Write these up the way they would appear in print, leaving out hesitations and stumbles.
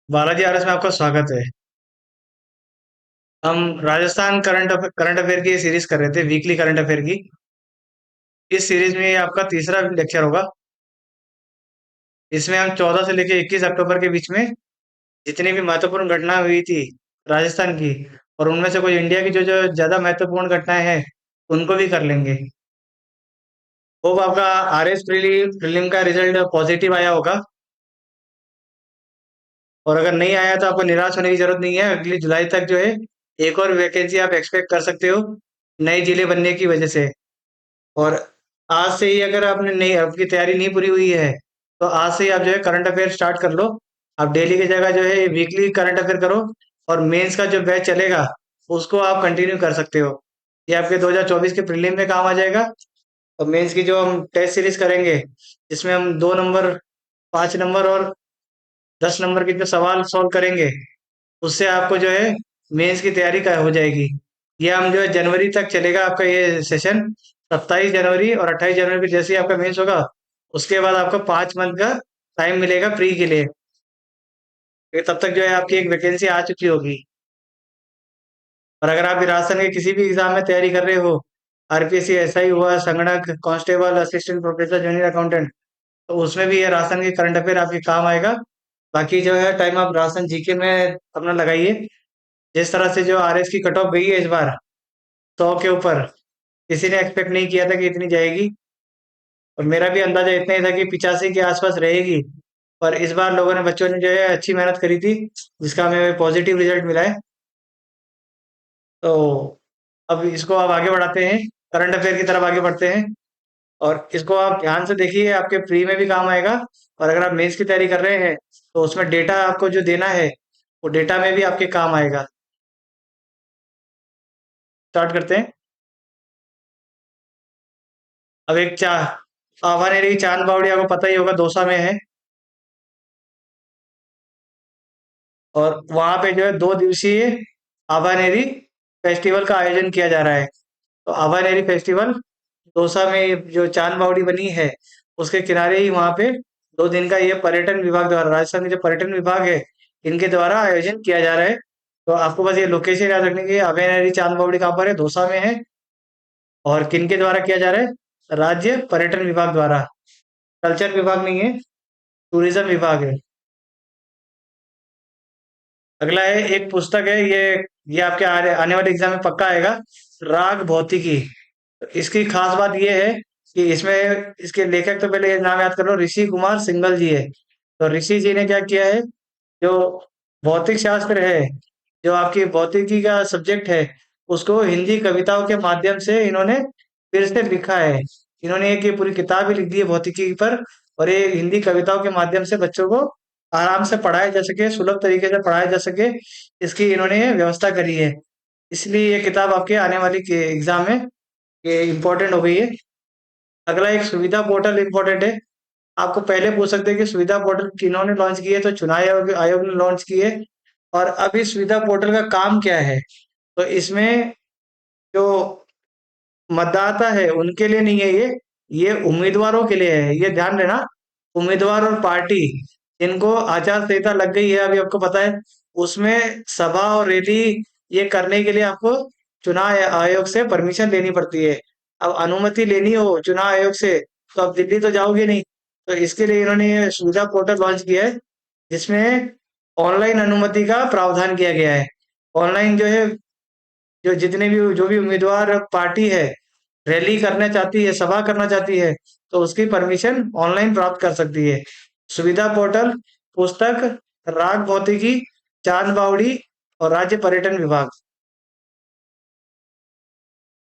Balaji RS में आपका स्वागत है। हम राजस्थान करंट अफेयर की सीरीज कर रहे थे, वीकली करंट अफेयर की। इस सीरीज में ये आपका तीसरा लेक्चर होगा। इसमें हम 14 से लेकर 21 अक्टूबर के बीच में जितनी भी महत्वपूर्ण घटना हुई थी राजस्थान की, और उनमें से कोई इंडिया की जो जो ज्यादा महत्वपूर्ण घटनाएं हैं, उनको भी कर लेंगे। होप आपका आरएस प्रीलिम का रिजल्ट पॉजिटिव आया होगा। और अगर नहीं आया तो आपको निराश होने की जरूरत नहीं है। अगली जुलाई तक जो है एक और वैकेंसी आप एक्सपेक्ट कर सकते हो, नए जिले बनने की वजह से। और आज से ही अगर आपने नहीं आपकी तैयारी नहीं पूरी हुई है, तो आज से ही आप जो है करंट अफेयर स्टार्ट कर लो। आप डेली की जगह जो है वीकली करंट अफेयर करो, और मेंस का जो बैच चलेगा उसको आप कंटिन्यू कर सकते हो। ये आपके 2024 के प्रीलिम में काम आ जाएगा। और मेंस की जो हम टेस्ट सीरीज करेंगे, जिसमें हम 2 नंबर, 5 नंबर और 10 नंबर के जो सवाल सॉल्व करेंगे, उससे आपको जो है मेंस की तैयारी का हो जाएगी। ये हम जो है जनवरी तक चलेगा आपका ये सेशन। 27 जनवरी और 28 जनवरी को जैसे ही आपका मेंस होगा, उसके बाद आपको 5 मंथ का टाइम मिलेगा प्री के लिए। फिर तब तक जो है आपकी एक वैकेंसी आ चुकी होगी। और अगर आप राजस्थान के किसी भी एग्जाम में तैयारी कर रहे हो, आरपीएससी एसआई हुआ, संगणक, constable, assistant professor, junior accountant, तो उसमें भी ये राजस्थान के करंट अफेयर आपके काम आएगा। बाकी जो है टाइम आप राजस्थान जीके में अपना लगाइए। जिस तरह से जो आरएस की कट ऑफ गई है इस बार 100 के ऊपर, किसी ने एक्सपेक्ट नहीं किया था कि इतनी जाएगी। और मेरा भी अंदाजा इतना ही था कि 85 के आसपास रहेगी। पर इस बार लोगों ने, बच्चों ने जो है अच्छी मेहनत करी थी, जिसका हमें पॉजिटिव रिजल्ट मिला है। तो अब इसको आप आगे बढ़ाते हैं, करंट अफेयर की तरफ आगे बढ़ते हैं। और इसको आप ध्यान से देखिए, आपके प्री में भी काम आएगा। और अगर आप मेंस की तैयारी कर रहे हैं, तो उसमें डेटा आपको जो देना है, वो डेटा में भी आपके काम आएगा। स्टार्ट करते हैं। अब एक आवानेरी चांद बावड़ी आपको पता ही होगा, दौसा में है। और वहां पे जो है 2 दिवसीय आवानेरी फेस्टिवल का आयोजन किया जा रहा है। तो आवानेरी फेस्टिवल दौसा में जो चांद बावड़ी बनी है, उसके किनारे ही वहां पे 2 दिन का ये पर्यटन विभाग द्वारा, राजस्थान के जो पर्यटन विभाग है, इनके द्वारा आयोजन किया जा रहा है। तो आपको बस ये लोकेशन याद रखने की, आवानेरी चांद बावड़ी कहाँ पर है, दौसा में है। और किन के द्वारा किया जा रहा है, राज्य पर्यटन विभाग द्वारा। कल्चर विभाग नहीं है, टूरिज्म विभाग है। अगला है, एक पुस्तक है ये आपके आने वाले एग्जाम में पक्का आएगा, राग भौतिकी। तो इसकी खास बात ये है कि इसमें इसके लेखक, तो पहले ये नाम याद कर लो, ऋषि कुमार सिंघल जी है। तो ऋषि जी ने क्या किया है, जो भौतिक शास्त्र है, जो आपकी भौतिकी का सब्जेक्ट है, उसको हिंदी कविताओं के माध्यम से इन्होंने फिर से लिखा है। इन्होंने एक ये पूरी किताब ही लिख दी है भौतिकी पर। और ये हिंदी कविताओं के माध्यम से बच्चों को आराम से पढ़ाया जा सके, सुलभ तरीके से पढ़ाया जा सके, इसकी इन्होंने व्यवस्था करी है। इसलिए ये किताब आपके आने वाली के एग्जाम में ये इम्पोर्टेंट हो गई है। अगला एक सुविधा पोर्टल इम्पोर्टेंट है। आपको पहले पूछ सकते हैं कि सुविधा पोर्टल किन्होंने लॉन्च की है, तो चुनाव आयोग ने लॉन्च की है। और अभी सुविधा पोर्टल का काम क्या है, तो इसमें जो मतदाता है उनके लिए नहीं है ये उम्मीदवारों के लिए है, ये ध्यान देना। उम्मीदवार और पार्टी, जिनको आचार संहिता लग गई है, अभी आपको पता है, उसमें सभा और रैली ये करने के लिए आपको चुनाव आयोग से परमिशन लेनी पड़ती है। अब अनुमति लेनी हो चुनाव आयोग से, तो अब दिल्ली तो जाओगे नहीं। तो इसके लिए इन्होंने ये सुविधा पोर्टल लॉन्च किया है, जिसमें ऑनलाइन अनुमति का प्रावधान किया गया है। ऑनलाइन जो है, जो जितने भी जो भी उम्मीदवार पार्टी है रैली करना चाहती है, सभा करना चाहती है, तो उसकी परमिशन ऑनलाइन प्राप्त कर सकती है। सुविधा पोर्टल, पुस्तक, राग भौतिकी, चांद बावड़ी और राज्य पर्यटन विभाग।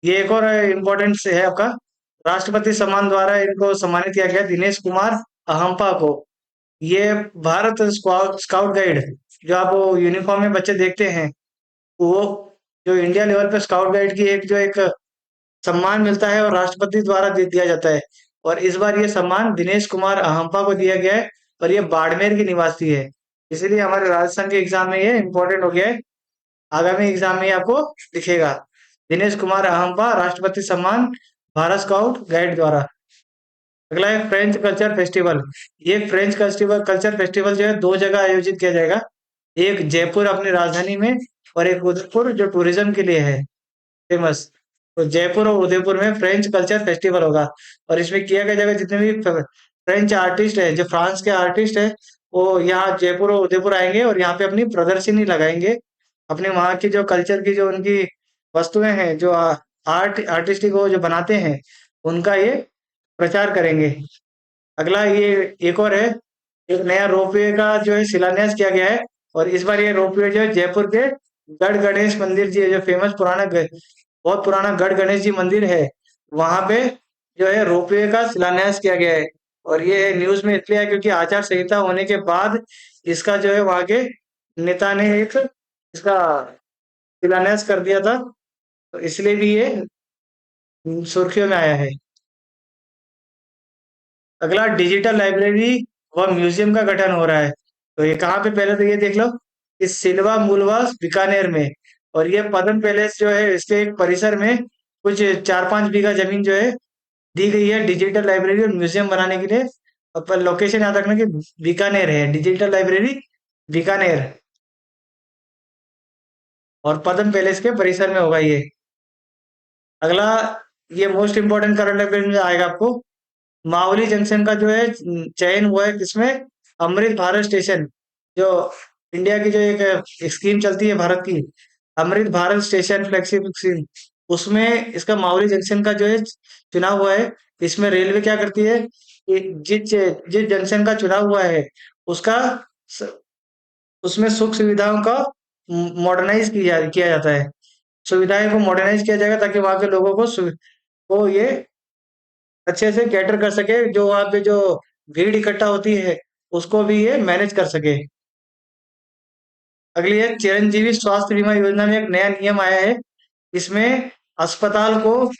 ये एक और इम्पोर्टेंट से है आपका, राष्ट्रपति सम्मान द्वारा इनको सम्मानित किया गया, दिनेश कुमार अहम्पा को। ये भारत स्काउट गाइड, जो आप वो यूनिफॉर्म में बच्चे देखते हैं, वो जो इंडिया लेवल पे स्काउट गाइड की एक जो एक सम्मान मिलता है और राष्ट्रपति द्वारा दिया जाता है। और इस बार ये सम्मान दिनेश कुमार अहम्पा को दिया गया है। और ये बाड़मेर की निवासी है, इसीलिए हमारे राजस्थान के एग्जाम में ये इंपॉर्टेंट हो गया है। आगामी एग्जाम में ये आपको दिखेगा, दिनेश कुमार अहम्पा राष्ट्रपति सम्मान, भारत स्काउट गाइड द्वारा। अगला है फ्रेंच कल्चर फेस्टिवल। ये फ्रेंच कल्चर फेस्टिवल जो है 2 जगह आयोजित किया जाएगा। एक जयपुर अपनी राजधानी में, और एक उदयपुर जो टूरिज्म के लिए है फेमस। तो जयपुर और उदयपुर में फ्रेंच कल्चर फेस्टिवल होगा, और इसमें किया क्या जाएगा, जितने भी फ्रेंच आर्टिस्ट है, जो फ्रांस के आर्टिस्ट है, वो यहाँ जयपुर और उदयपुर आएंगे और यहाँ पे अपनी प्रदर्शनी लगाएंगे। अपने वहाँ की जो कल्चर की जो उनकी वस्तुएं हैं, जो आर्टिस्टिक वो जो बनाते हैं, उनका ये प्रचार करेंगे। अगला ये एक और है, एक नया रोपवे का जो है शिलान्यास किया गया है। और इस बार ये रोपवे जो है जयपुर के गढ़ गणेश मंदिर जी है, जो फेमस बहुत पुराना गढ़ गणेश जी मंदिर है, वहां पे जो है रोपवे का शिलान्यास किया गया है। और ये न्यूज में इसलिए है क्योंकि आचार संहिता होने के बाद इसका जो है वहां के नेता ने एक इसका शिलान्यास कर दिया था, तो इसलिए भी ये सुर्खियों में आया है। अगला डिजिटल लाइब्रेरी व म्यूजियम का गठन हो रहा है। तो ये कहाँ पे, पहले तो ये देख लो, इस सिल्वा मूलवा बीकानेर में। और ये पदम पैलेस जो है, इसके एक परिसर में कुछ 4-5 बीघा जमीन जो है दी गई है डिजिटल लाइब्रेरी और म्यूजियम बनाने के लिए। और लोकेशन याद रखना कि बीकानेर है, डिजिटल लाइब्रेरी बीकानेर, और पदम पैलेस के परिसर में होगा ये। अगला, ये मोस्ट इंपोर्टेंट करंट अफेयर में आएगा आपको। मावली जंक्शन का जो है चयन हुआ है किसमें, अमृत भारत स्टेशन, जो इंडिया की जो एक स्कीम चलती है भारत की, Amrit Bharat station flagship scheme, उसमें इसका मावली जंक्शन का जो है चुनाव हुआ है। इसमें रेलवे क्या करती है कि जिस जंक्शन का चुनाव हुआ है उसका स- उसमें सुख सुविधाओं का मॉडर्नाइज किया जाता है। सुविधाएं को मॉडर्नाइज किया जाएगा ताकि वहां के लोगों को ये अच्छे से कैटर कर सके, जो वहाँ पे जो भीड़ इकट्ठा होती है उसको भी ये मैनेज कर सके। अगली है चिरंजीवी स्वास्थ्य बीमा योजना में एक नया नियम आया है। इसमें अस्पताल को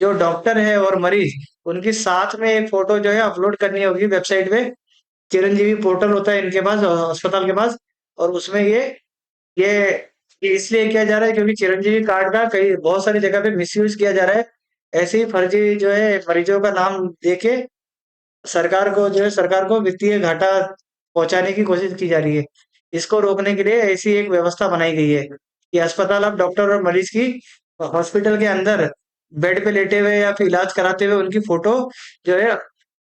जो डॉक्टर है और मरीज, उनकी साथ में एक फोटो जो है अपलोड करनी होगी वेबसाइट पे। चिरंजीवी पोर्टल होता है इनके पास, अस्पताल के पास। और उसमें ये ये इसलिए किया जा रहा है क्योंकि चिरंजीवी कार्ड का कई बहुत सारी जगह पे मिसयूज किया जा रहा है। ऐसे ही फर्जी जो है मरीजों का नाम देके सरकार को वित्तीय घाटा पहुंचाने की कोशिश की जा रही है। इसको रोकने के लिए ऐसी एक व्यवस्था बनाई गई है कि अस्पताल अब डॉक्टर और मरीज की हॉस्पिटल के अंदर बेड पे लेटे हुए या फिर इलाज कराते हुए उनकी फोटो जो है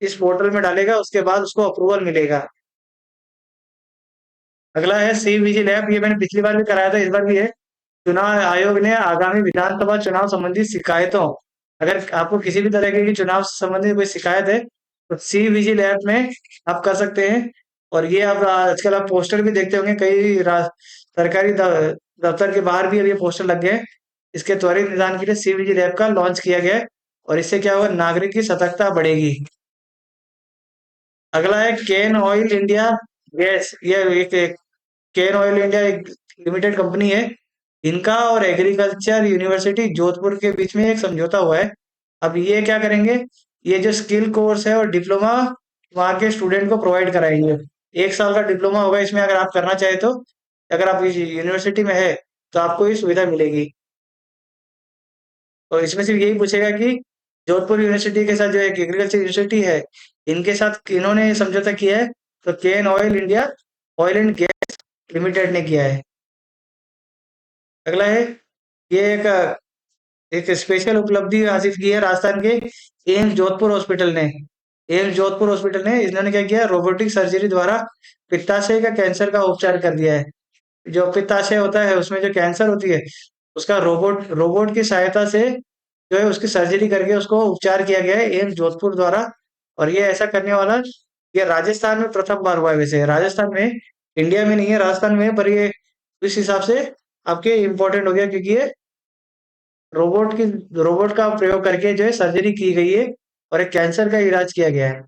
इस पोर्टल में डालेगा, उसके बाद उसको अप्रूवल मिलेगा। अगला है सी विजिल ऐप, ये मैंने पिछली बार भी कराया था, इस बार भी है। चुनाव आयोग ने आगामी विधानसभा चुनाव संबंधी शिकायतों, अगर आपको किसी भी तरह की चुनाव संबंधी कोई शिकायत है तो सी विजिल ऐप में आप कर सकते हैं। और ये आप आजकल आप पोस्टर भी देखते होंगे, कई सरकारी दफ्तर के बाहर भी अब ये पोस्टर लग गए हैं। इसके त्वरित निदान के लिए सी विजिल ऐप का लॉन्च किया गया है, और इससे क्या होगा, नागरिक की सतर्कता बढ़ेगी। अगला है केन ऑयल इंडिया गैस, ये एक केन ऑयल इंडिया एक लिमिटेड कंपनी है। इनका और एग्रीकल्चर यूनिवर्सिटी जोधपुर के बीच में एक समझौता हुआ है। अब ये क्या करेंगे, ये जो स्किल कोर्स है और डिप्लोमा वहाँ के स्टूडेंट को प्रोवाइड कराएंगे। 1 साल का डिप्लोमा होगा इसमें, अगर आप करना चाहे तो। अगर आप इस यूनिवर्सिटी में है तो आपको ये सुविधा मिलेगी। और इसमें सिर्फ यही पूछेगा कि जोधपुर यूनिवर्सिटी के साथ जो एक एग्रीकल्चर यूनिवर्सिटी है, इनके साथ इन्होंने समझौता किया है, तो Cairn oil India oil and gas limited ने किया है। अगला है, ये एक स्पेशल उपलब्धि हासिल की है राजस्थान के एम्स जोधपुर हॉस्पिटल ने। एम्स जोधपुर हॉस्पिटल ने इन्होंने क्या किया, रोबोटिक सर्जरी द्वारा पित्ताशय का कैंसर का उपचार कर दिया है। जो पित्ताशय होता है उसमें जो कैंसर होती है, उसका रोबोट रोबोट की सहायता से जो है उसकी सर्जरी करके उसको उपचार किया गया है एम्स जोधपुर द्वारा। और ये ऐसा करने वाला, ये राजस्थान में प्रथम बार हुआ है। वैसे राजस्थान में, इंडिया में नहीं है, राजस्थान में है, पर ये इस हिसाब से आपके इम्पोर्टेंट हो गया क्योंकि ये रोबोट का प्रयोग करके जो है सर्जरी की गई है और एक कैंसर का इलाज किया गया है।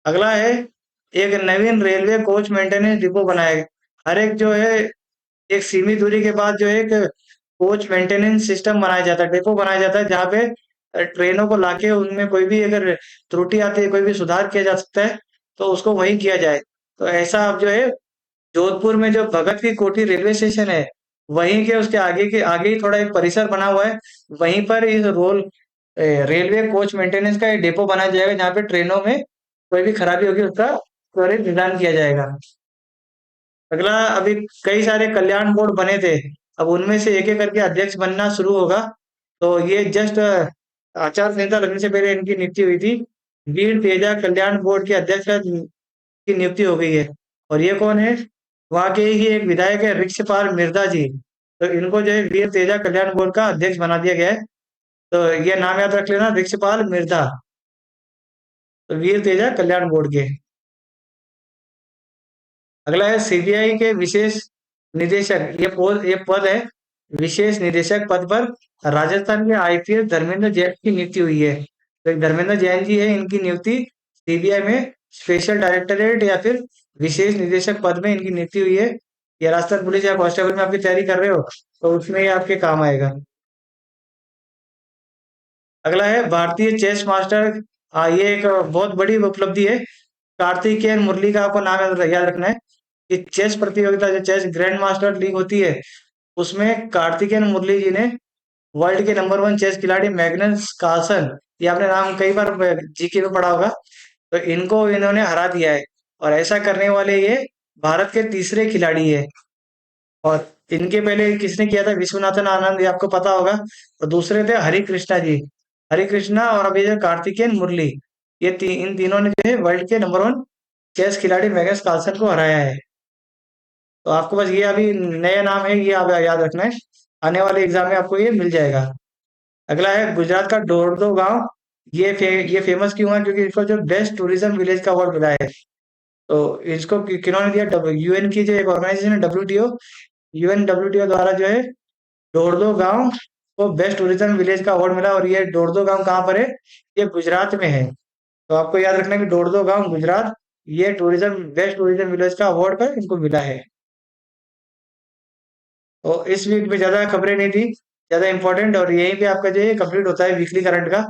अगला है, एक नवीन रेलवे कोच मेंटेनेंस डिपो बनाया गया। हर एक जो है एक सीमित दूरी के बाद जो है एक कोच मेंटेनेंस सिस्टम बनाया जाता है, डिपो बनाया जाता है, जहाँ पे ट्रेनों को लाके उनमें कोई भी अगर त्रुटि आती है, कोई भी सुधार किया जा सकता है, तो उसको वहीं किया जाए। तो ऐसा अब जो है जोधपुर में जो भगत की कोठी रेलवे स्टेशन है, वहीं के उसके आगे ही थोड़ा एक परिसर बना हुआ है। वहीं पर इस रेलवे कोच मेंटेनेंस का एक डिपो बनाया जाएगा, जहाँ पे ट्रेनों में कोई भी खराबी होगी उसका त्वरित निदान किया जाएगा। अगला, अभी कई सारे कल्याण बोर्ड बने थे, अब उनमें से एक एक करके अध्यक्ष बनना शुरू होगा। तो ये जस्ट आचार संहिता लगने से पहले इनकी नियुक्ति हुई थी। वीर तेजा कल्याण बोर्ड के अध्यक्ष की नियुक्ति हो गई है। और ये कौन है? वहाँ के ही एक विधायक है, रिक्षपाल मिर्धा जी। तो इनको जो है वीर तेजा कल्याण बोर्ड का अध्यक्ष बना दिया गया है। तो ये नाम याद रख लेना, रिक्षपाल मिर्धा। तो वीर तेजा कल्याण बोर्ड के। अगला है सीबीआई के विशेष निदेशक। ये पद है, विशेष निदेशक पद पर राजस्थान के आईपीएस धर्मेंद्र जैन की नियुक्ति हुई है। तो एक धर्मेंद्र जैन जी है, इनकी नियुक्ति सीबीआई में स्पेशल डायरेक्टरेट या फिर विशेष निदेशक पद में इनकी नियुक्ति हुई है। ये राजस्थान पुलिस या कांस्टेबल में आपकी तैयारी कर रहे हो तो उसमें ये आपके काम आएगा। अगला है भारतीय चेस मास्टर। ये एक बहुत बड़ी उपलब्धि है। कार्तिकेयन मुरली का आपको नाम याद रखना है कि चेस प्रतियोगिता, जो चेस ग्रैंड मास्टर लीग होती है, उसमें कार्तिकेयन मुरली जी ने वर्ल्ड के नंबर 1 चेस खिलाड़ी मैग्नस कार्लसन, ये आपने नाम कई बार जीके में पढ़ा होगा, तो इनको इन्होंने हरा दिया है। और ऐसा करने वाले ये भारत के तीसरे खिलाड़ी है। और इनके पहले किसने किया था? विश्वनाथन आनंद, ये आपको पता होगा। और दूसरे थे हरि कृष्णा जी, हरि कृष्णा। और अभी जो कार्तिकेयन मुरली, इन तीनों ने जो है वर्ल्ड के नंबर 1 चेस खिलाड़ी मैग्नस कार्लसन को हराया है। तो आपको बस ये अभी नया नाम है, ये आप याद रखना है, आने वाले एग्जाम में आपको ये मिल जाएगा। अगला है गुजरात का डोरडो गांव। ये फेमस क्यों है? क्योंकि इसको जो बेस्ट टूरिज्म विलेज का अवार्ड मिला है। तो इसको किन्होंने दिया? यूएन की जो एक ऑर्गेनाइजेशन है, डब्ल्यूटीओ, यूएन डब्ल्यूटीओ द्वारा जो है डोरडो गांव को बेस्ट टूरिज्म विलेज का अवार्ड मिला। और ये डोरडो गांव कहाँ पर है? ये गुजरात में है। तो आपको याद रखना है कि डोरडो गांव गुजरात, ये टूरिज्म बेस्ट टूरिज्म विलेज का अवार्ड पर इनको मिला है। तो इस वीक में ज्यादा खबरें नहीं थी, ज्यादा इंपॉर्टेंट, और यहीं पे आपका जो है कंप्लीट होता है वीकली करंट का।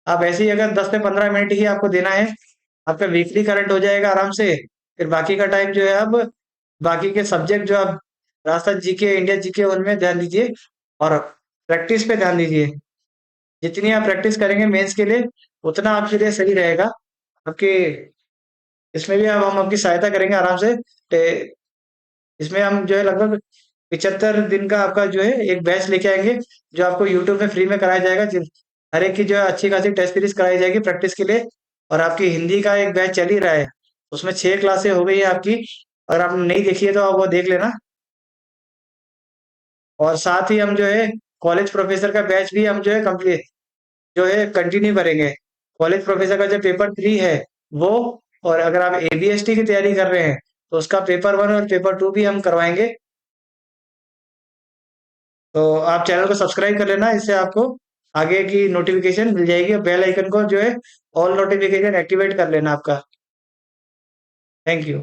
आप ऐसे ही अगर 10 से 15 मिनट ही आपको देना है, आपका वीकली करंट हो जाएगा आराम से। फिर बाकी का टाइम जो है, अब बाकी के सब्जेक्ट जो आप राजस्थान जीके, इंडिया जीके, उनमें ध्यान दीजिए। और प्रैक्टिस पे ध्यान दीजिए। जितनी आप प्रैक्टिस करेंगे मेंस के लिए, उतना आपके लिए सही रहेगा। आपके इसमें भी अब हम आपकी सहायता करेंगे आराम से। इसमें हम जो है लगभग 75 दिन का आपका जो है एक बैच लेके आएंगे, जो आपको यूट्यूब में फ्री में कराया जाएगा। हर एक की जो है अच्छी खासी टेस्ट सीरीज कराई जाएगी प्रैक्टिस के लिए। और आपकी हिंदी का एक बैच चल ही रहा है, उसमें 6 क्लासें हो गई है आपकी। अगर आपने नहीं देखी है तो आप वो देख लेना। और साथ ही हम जो है कॉलेज प्रोफेसर का बैच भी हम जो है कंप्लीट जो है कंटिन्यू करेंगे। कॉलेज प्रोफेसर का जो पेपर 3 है वो, और अगर आप एबीएसटी की तैयारी कर रहे हैं तो उसका पेपर 1 और पेपर 2 भी हम करवाएंगे। तो आप चैनल को सब्सक्राइब कर लेना, इससे आपको आगे की नोटिफिकेशन मिल जाएगी। और बेल आइकन को जो है ऑल नोटिफिकेशन एक्टिवेट कर लेना आपका। Thank you.